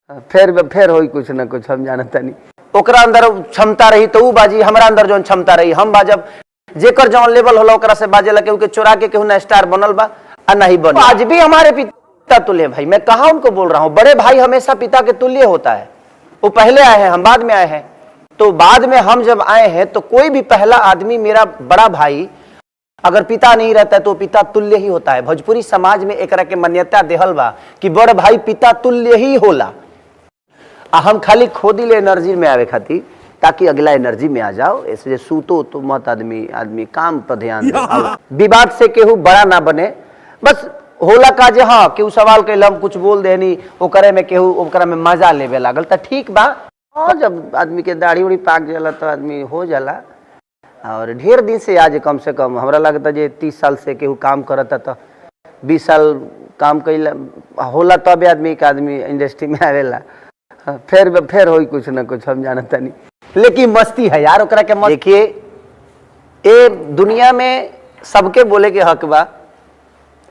फिर होई कुछ ना कुछ, हम जानता नहीं। ओकरा अंदर क्षमता रही तो ऊ बाजी, हमरा अंदर जौन क्षमता रही हम बाजब। जेकर जौन लेवल होला ओकरा से बाजेला, केहू के चोरा के केहू ना स्टार बनल बा आ नहीं बन। आज भी हमारे पिता तुल्य भाई, मैं कहा उनको बोल रहा हूँ, बड़े भाई हमेशा पिता के तुल्य होता है। वो पहले आए हैं, हम बाद में आए हैं, तो बाद में हम जब आए हैं तो कोई भी पहला आदमी मेरा बड़ा भाई अगर पिता नहीं रहता है तो पिता तुल्य ही होता है। भोजपुरी समाज में एक के मान्यता देहल बा कि बड़ भाई पिता तुल्य ही होला। हम खाली खोदी ले एनर्जी में आवे खातिर ताकि अगला एनर्जी में आ जाओ। इसलिए सूतो तो मत आदमी काम पर ध्यान दे। विवाद से केहू बड़ा ना बने, बस होला का जे हाँ केहू सवाल कैल हम कुछ बोल देनी ओकरे में केहू ओकरा में मजा लेवे लागल तो ठीक बा। हाँ, जब आदमी के दाढ़ी उड़ी पाक जाला तो आदमी हो जाला। और ढेर दिन से आज कम से कम हमरा लगता जे 30 साल से केहू काम करता तो 20 साल काम कैला होला तब आदमी एक आदमी इंडस्ट्री में आवेला। फिर होई कुछ ना कुछ, हम जानता नहीं। लेकिन मस्ती है यार ओकरा के। देखिए ए दुनिया में सबके बोले के हक बा,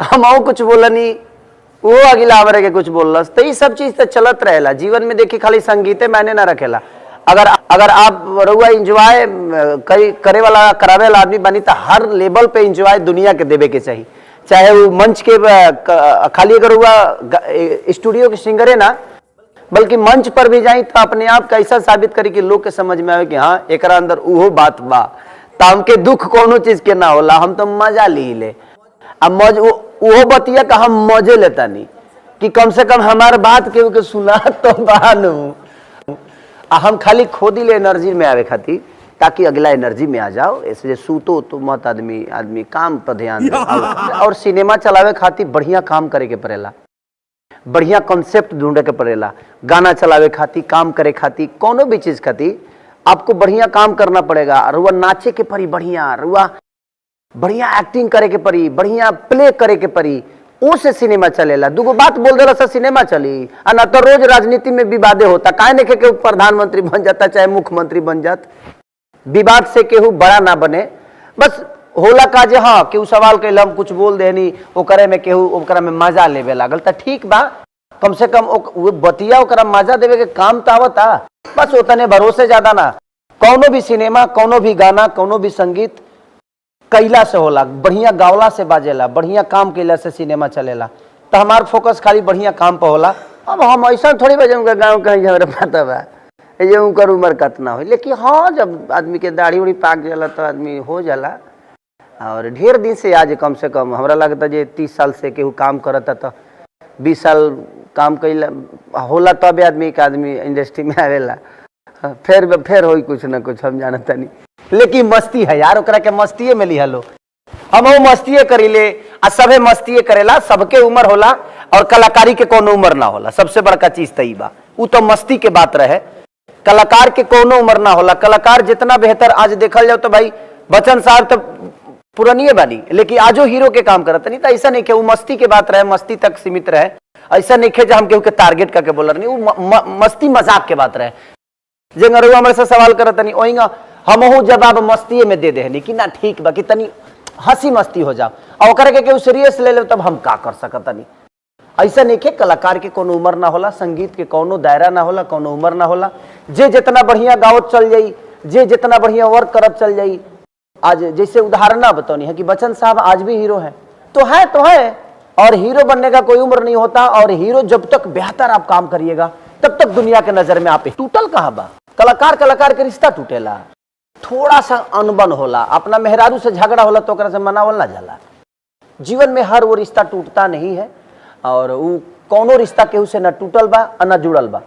हम कुछ बोलनी वो अगला हमरे के कुछ बोलस, तो ये सब चीज तो चलत रहेला जीवन में। देखिए खाली संगीते मायने ना रखेला। अगर आप रउआ इंजॉय करे वाला करावे वाला आदमी बनी तो हर लेवल पे इंजॉय दुनिया के देवे के चाहिए। चाहे वो मंच के खाली अगर हुआ स्टूडियो के सिंगर है ना, बल्कि मंच पर भी जाई तो अपने आप का ऐसा साबित करी कि लोग के समझ में आवे कि हाँ एकरा अंदर उहो बात बा। तो हमके दुख कोनो चीज के ना होला, हम तो मजा ली ले। अब मौज वो बतिया का हम मौजे लेता नहीं कि कम से कम हमारे बात के सुना तो बानू। हम खाली खोदी ले एनर्जी में आवे खातिर ताकि अगला एनर्जी में आ जाओ। इसलिए सूतो तो मत आदमी काम पर ध्यान दे। और सिनेमा चलावे खातिर बढ़िया काम करे के पड़ेला, बढ़िया कॉन्सेप्ट ढूंढे के पड़ेला। गाना चलावे खातिर, काम करे खातिर, कोनो भी चीज खातिर आपको बढ़िया काम करना पड़ेगा। रुआ नाचे के पड़ी, बढ़िया एक्टिंग करे के पड़ी, बढ़िया प्ले करे के पड़ी, वो से सिनेमा चलेला। दूगो बात बोल देला से सिनेमा चली। ना तो रोज राजनीति में विवादे होता, काहे नहीं के प्रधानमंत्री बन जाता चाहे मुख्यमंत्री बन जात। विवाद से केहू बड़ा ना बने, बस होला का जे हाँ केहू सवाल कैल हम कुछ बोल देनी ओकरे में केहू ओकरा में मजा लेवे लागल तो ठीक बा। कम से कम वो बतिया ओकरा मजा देवे के काम तो आवता, बस उतने भरोसे ज्यादा ना। कौनो भी सिनेमा, कौनो भी गाना, कौनो भी संगीत कैला से होला, बढ़िया गावला से बाजेला, बढ़िया काम कैला से सिनेमा चलेला। तो हमार फोकस खाली बढ़िया काम पर होला। अब हम ऐसा थोड़ी बजे गाँव कहीं हमारे पता बा ये उनकर उम्र कतना हो। लेकिन हाँ जब आदमी के दाढ़ी उड़ी पाक जाला तो आदमी हो जाला। और ढेर दिन से आज कम से कम हमरा लगता जे 30 साल से केहू काम करता तो 20 साल काम कैला होला तब आदमी एक आदमी इंडस्ट्री में आवेला। फिर होई कुछ ना कुछ, हम जानता नहीं। लेकिन मस्ती है यार ओकरा के मस्तीये में लिहलो। हम मस्तीये करीले आ सभे मस्तीये करेला। सबके उम्र होला और कलाकारी के कोनो उम्र ना होला। सबसे बड़का चीज तई बा, उ तो मस्ती के बात रहे। कलाकार के कोनो उम्र ना होला। कलाकार जितना बेहतर आज देखल जाओ तो भाई बच्चन साहब तो पुरानिये बानी, लेकिन आजो हीरो के काम करता नहीं। तो ऐसा नहीं कि वो मस्ती के बात रहे, मस्ती तक सीमित रहे। ऐसा नहीं कि हम केहू के टारगेट करके बोल रहे नहीं, वो मस्ती मजाक के बात रहे। जेंगरुआ हमारे से सवाल करता नहीं ओइंगा हमहू जवाब मस्ती में दे दे कि ना ठीक बा कि तनी हंसी मस्ती हो जाओ और ओकरा के केहू सीरियस ले ले तब हम का कर सकता नहीं। ऐसा नहीं कि कलाकार के कोनो उम्र ना होला, संगीत के कोनो दायरा ना होला, कोनो उम्र ना होला। जे जितना बढ़िया गावत चल जाई, जे जितना बढ़िया वर्क करत चल जाई। आज जैसे उदाहरण ना बतौनी है कि बच्चन साहब आज भी हीरो हैं तो है और हीरो बनने का कोई उम्र नहीं होता। और हीरो जब तक बेहतर आप काम करिएगा तब तक दुनिया के नजर में आप टूटल कहाँ बा। कलाकार के रिश्ता टूटेला, थोड़ा सा अनबन होला, अपना मेहरारू से झगड़ा होला तो ओकरा से मनावल ना जाला। जीवन में हर वो रिश्ता टूटता नहीं है और वो कोनो रिश्ता केहू से न टूटल बा न जुड़ल बा।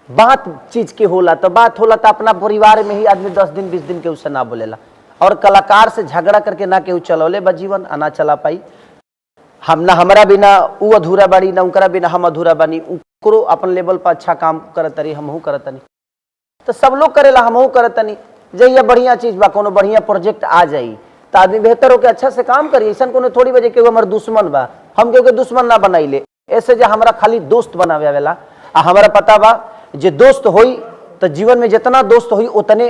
बात चीज के होला तो अपना परिवार में ही आदमी 10 दिन 20 दिन के उससे ना बोलेला। और कलाकार से झगड़ा करके ना केहू चलौले बा जीवन ना चला पाई। हम ना हमरा बिना उ अधूरा बाड़ी, ना उनकरा बिना हम अधूरा बानी। उकरो अपन लेवल पर अच्छा काम करतरी, हमहू करतनी, तो सब लोग करेला हमहू करतनी। जहिया बढ़िया चीज बा, कोनो बढ़िया प्रोजेक्ट आ जाई तो आदमी बेहतर होकर अच्छा से काम करी। ऐसा कोनो थोड़ी बजे केहू हमार दुश्मन बा, हम केहू के दुश्मन ना बनाइले। ऐसे जो हमारा खाली दोस्त बनावे आवेला। हमारा पता बा जे दोस्त होई तो जीवन में जितना दोस्त होई उतने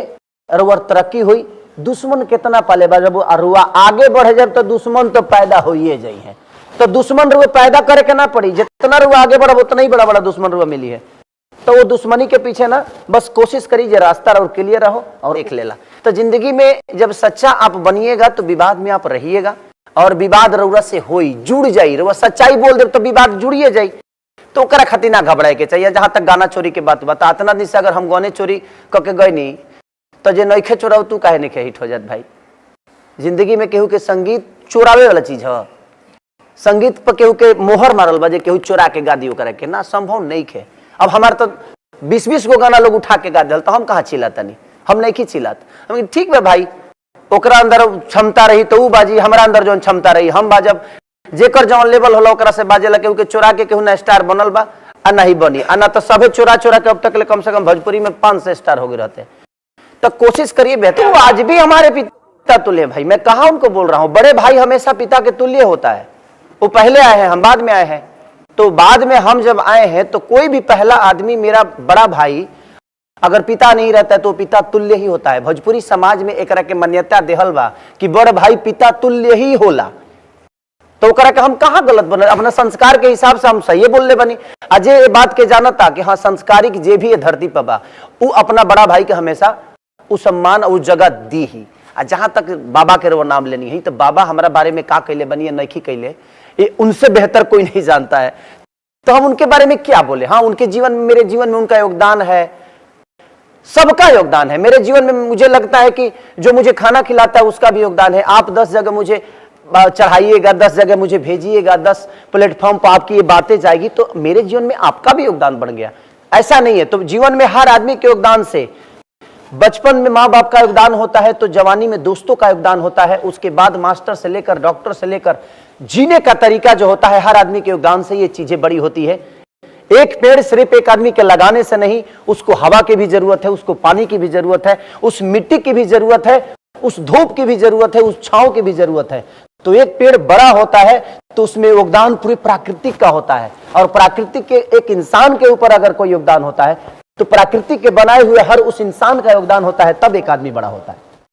रुआ तरक्की हुई। दुश्मन कितना पाले बा, जब रुआ आगे बढ़े जब तो दुश्मन तो पैदा होइए जाई है। तो दुश्मन रुआ पैदा करे के ना पड़ी, जितना रुआ आगे बढ़ब उतना ही बड़ा बड़ा दुश्मन रुआ मिली है। तो वो दुश्मनी के पीछे ना बस कोशिश करिए रास्ता और क्लियर रहो और देख लेला। तो जिंदगी में जब सच्चा आप बनिएगा तो विवाद में आप रहिएगा, और विवाद रउरा से होई जुड़ जाई, रउरा सच्चाई बोल दे तो विवाद जुड़िए जाई। तो ओकरा खातिर ना घबराए के चाहिए। जहां तक गाना चोरी के बात बता, इतना दिन से अगर हम गाने चोरी करके गए नहीं तो जे नइखे चोराव तू काहे नहीं हिट हो जात भाई। जिंदगी में केहू के संगीत चोरावे वाला चीज है, संगीत पर केहू के मोहर मारल बा जे केहू चोरा के गा दियो करे के ना, संभव नहीं खे। अब हमारे तो 20-20 गो गाना लोग उठा के गा दिल तो हम कहाँ चिल्लातनी, हम नहीं चिल्लात। हम ठीक बा भाई, ओकरा अंदर क्षमता रही तो ऊ बाजी, हमारा अंदर जो क्षमता रही हम बाजब। जेकर जौन लेवल होला ओकरा से बाजेला, केहू के चोरा के केहू ना स्टार बनल बा आ नहीं बनी, आ ना तो सभे चोरा चोरा के अब तक ले कम से कम भोजपुरी में 500 स्टार हो गए रहते। तो कोशिश करिए बेहतर। वो आज भी हमारे पिता तुल्य भाई, मैं कहा उनको बोल रहा हूँ, बड़े भाई हमेशा पिता के तुल्य होता है। वो पहले आए हैं, हम बाद में आए हैं, तो बाद में हम जब आए हैं तो कोई भी पहला आदमी मेरा बड़ा भाई अगर पिता नहीं रहता है तो पिता तुल्य ही होता है। भोजपुरी समाज में एक के मान्यता देहल बा कि बड़ भाई पिता तुल्य ही होला। तो ओकरा के हम कहाँ गलत बन, अपना संस्कार के हिसाब से हम सही बोलले बनी। अजय ये बात के जानता कि हाँ संस्कारिक जे भी धरती पर बा वो अपना बड़ा भाई के हमेशा उ सम्मान और जगह दी ही। आ जहां तक बाबा के वो नाम लेनी है तो बाबा हमारा बारे में का कैले बनी है नहीं कैले, ये उनसे बेहतर कोई नहीं जानता है। तो हम उनके बारे में क्या बोले। हाँ उनके जीवन में, मेरे जीवन में उनका योगदान है, सबका योगदान है। मेरे जीवन में मुझे लगता है कि जो मुझे खाना खिलाता है उसका भी योगदान है। आप 10 जगह मुझे चढ़ाइएगा, 10 जगह मुझे भेजिएगा, 10 प्लेटफॉर्म पर आपकी ये बातें जाएगी तो मेरे जीवन में आपका भी योगदान बढ़ गया। ऐसा नहीं है। तो जीवन में हर आदमी के योगदान से, बचपन में माँ बाप का योगदान होता है, तो जवानी में दोस्तों का योगदान होता है, उसके बाद मास्टर से लेकर डॉक्टर से लेकर जीने का तरीका जो होता है हर आदमी के योगदान से ये चीजें बड़ी होती है। एक पेड़ सिर्फ एक आदमी के लगाने से नहीं, उसको हवा की भी जरूरत है, उसको पानी की भी जरूरत है, उस मिट्टी की भी जरूरत है, उस धूप की भी जरूरत है, उस छांव की भी जरूरत है। तो एक पेड़ बड़ा होता है तो उसमें योगदान पूरी प्राकृतिक का होता है, और प्राकृतिक के एक इंसान के ऊपर अगर कोई योगदान होता है तो प्राकृतिक के बनाए हुए हर उस इंसान का योगदान होता है, तब एक आदमी बड़ा होता है।